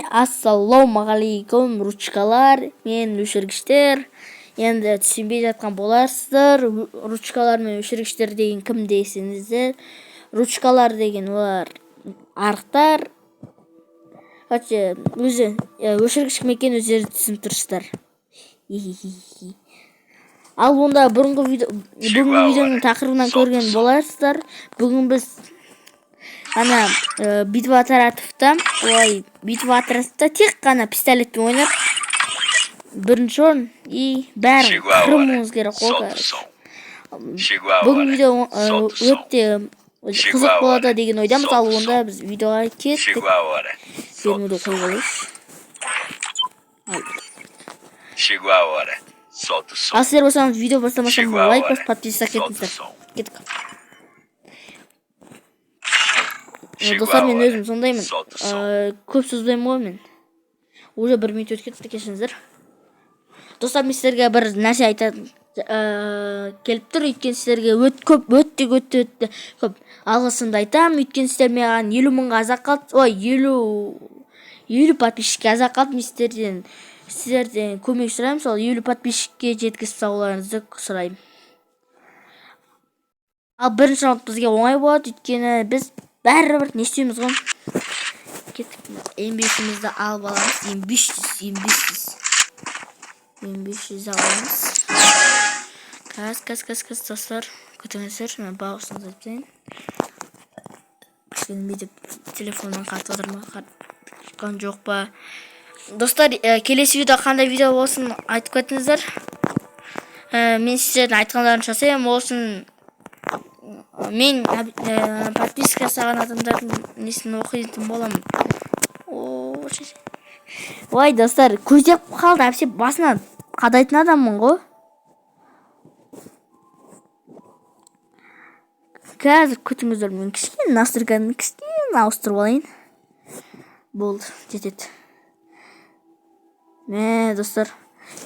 Ассалаумағалейкум ручкалар, мен өшіргіштер. Енді түсінбей жатқан боларсыздар. Ручкалар мен өшіргіштер деген кім дейсіңіздер? Ручкалар деген олар арықтар. Өзі өшіргіш кім екенін өздері түсініп тұрсыздар. Ал онда бүгінгі видеоның тақырыбынан көрген боларсыздар. Бүгін біз ана битва отрядовта тек қана пистолетпен ойнап бірінші орын бәрін қырмауымыз керек қой. Бүгін видео өте қызық болады деген ойдамыз. Ал онда біз видеоға кеттік. Бермеуді қойғалайыз. Ал сіздер болсаңыз видео бастамасам лайк басып подписаться етіңіздер. Кеттік. Достар, мен өзім сондаймын. Көп сөздеймін ғой мен. Уже 1 минут өтіп кетті, кешіріңіздер. Достар, мен сіздерге бір нәрсе айтатын келіп тұр. Өйткені сіздерге өте көп алғысымды айтамын. Өйткені сіздер маған 50 мыңға азақ қалды. 50 подписчикке азақ қалды. Мен сіздерден көмек сұраймын. Сол 50 подписчикке жеткізіп салуларыңызды сұраймын. Ал бірінші раунд бізге оңай болады. Өйткені біз бәрібір не істейміз ғой. Кеттік. М5-імізді алып аламыз. М500 аламыз. Кәз достар. Күтіңіздер. Мен бағысыңыз айтайын. Білмейді, телефоннан қатып отырма. Қатқан жоқ па. Достар, келесі видео қандай видео болсын айтып кетіңіздер. Мен сіздердің айтқандарым жасаймын. Болсын мен подписка саған адамдардың несін оқитын боламын. Ой, достар, көздеп қалды. Әпсе басынан қадайтын адаммын ғой. Қазір күтіңіздер. Мен кішкене настройканы ауыстырып алайын. Болды, жетеді. Достар,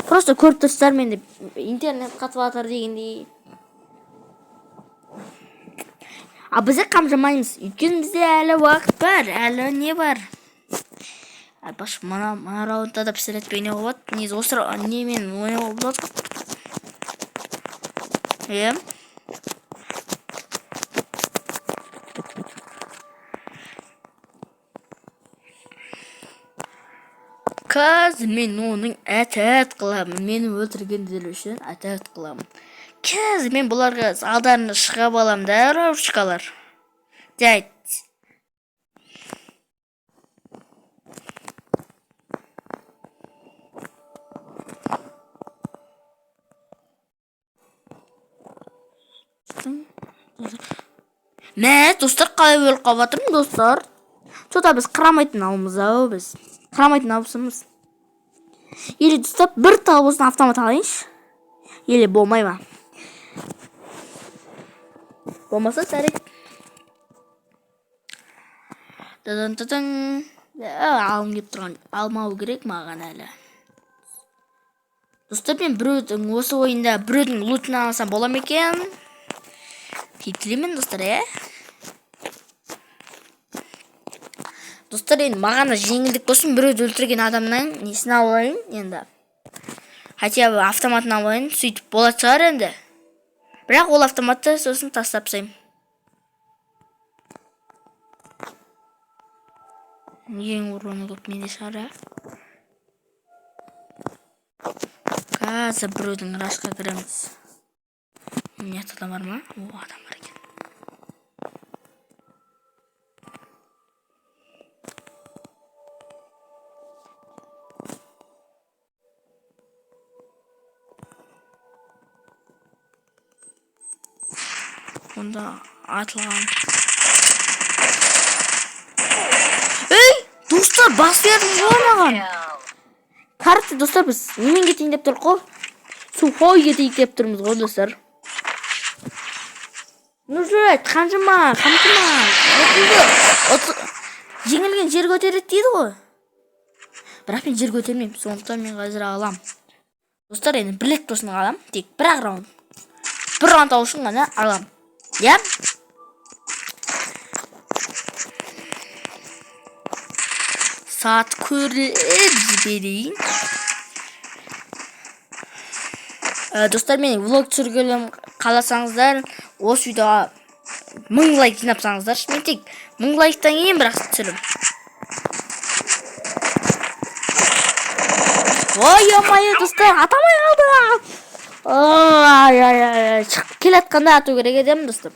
просто көріп тұрсыздар, менде интернет қатып жатыр дегендей. Біз қамжамаймыз. Өйткені бізде әлі уақыт бар. Әлі не бар? Мына раундта да пистолетпен ойнауға болады. Негізі осы немен ойнауға болады. Қазір мен оның әтәт қыламын. Мені өлтіргендер үшін әтәт қыламын. Қазір мен бұларға алдарына шығып аламын да, ручкалар. Дәйт. Достар, қалай өліп қалып жатырмын, достар? Сода біз қырамайтын алымыз ау, біз. Қырамайтын алысымыз. Елі достар, бір тал болсын автомат алайыншы. Елі болмай ма? Болмаса сәрек. Алым кеп тұрған. Алмау керек маған әлі. Достар, мен біреудің осы ойында біреудің лутын алсам болам екен. Тілеймін, достар, Достар, енді маған жеңілдік болсын, біреуді өлтірген адамнан несін алайын енді. Хотя бы автоматын алайын, сөйтіп болады шығар енді. Бірақ ол автоматты сосын тастап тастаймын. Ең урыны көп менде шығар, Қазір біреудің рашқа кіреміз. Нет, адам бар ма? Адам бар екен. Онда атылған. Достар, бас бердім болмаған. Қарты, достар, біз немен кетейін деп тұр қой? Сухой кетейік деп тұрмыз ғой, достар. Жүрет, қанжыма. Жеңілген жер көтереді дейді ғой. Бірақ мен жер көтермеймін. Сондықтан мен қазір алам. Достар, енді білек тосын алам. Тек бір раунд. Бір раунд алушын ғана алам. saat көріп жіберейін. Достар, менің влог түсіргенім қаласаңыздар, осы видеоға 1000 лайк жинапсаңыздар, мен тек 1000 лайктан кейін бірақ түсірім. Ой, достар, атамай қалды. Шығып келатқанда ату керек едім, достар.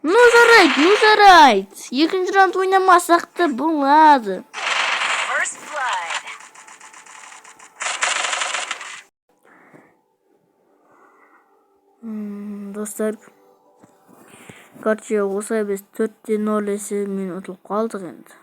Ну жарайды. Екінші раунд ойнамасақ та болады. Достар, короче, осылай біз 4-0 есебімен ұтылып қалдық енді.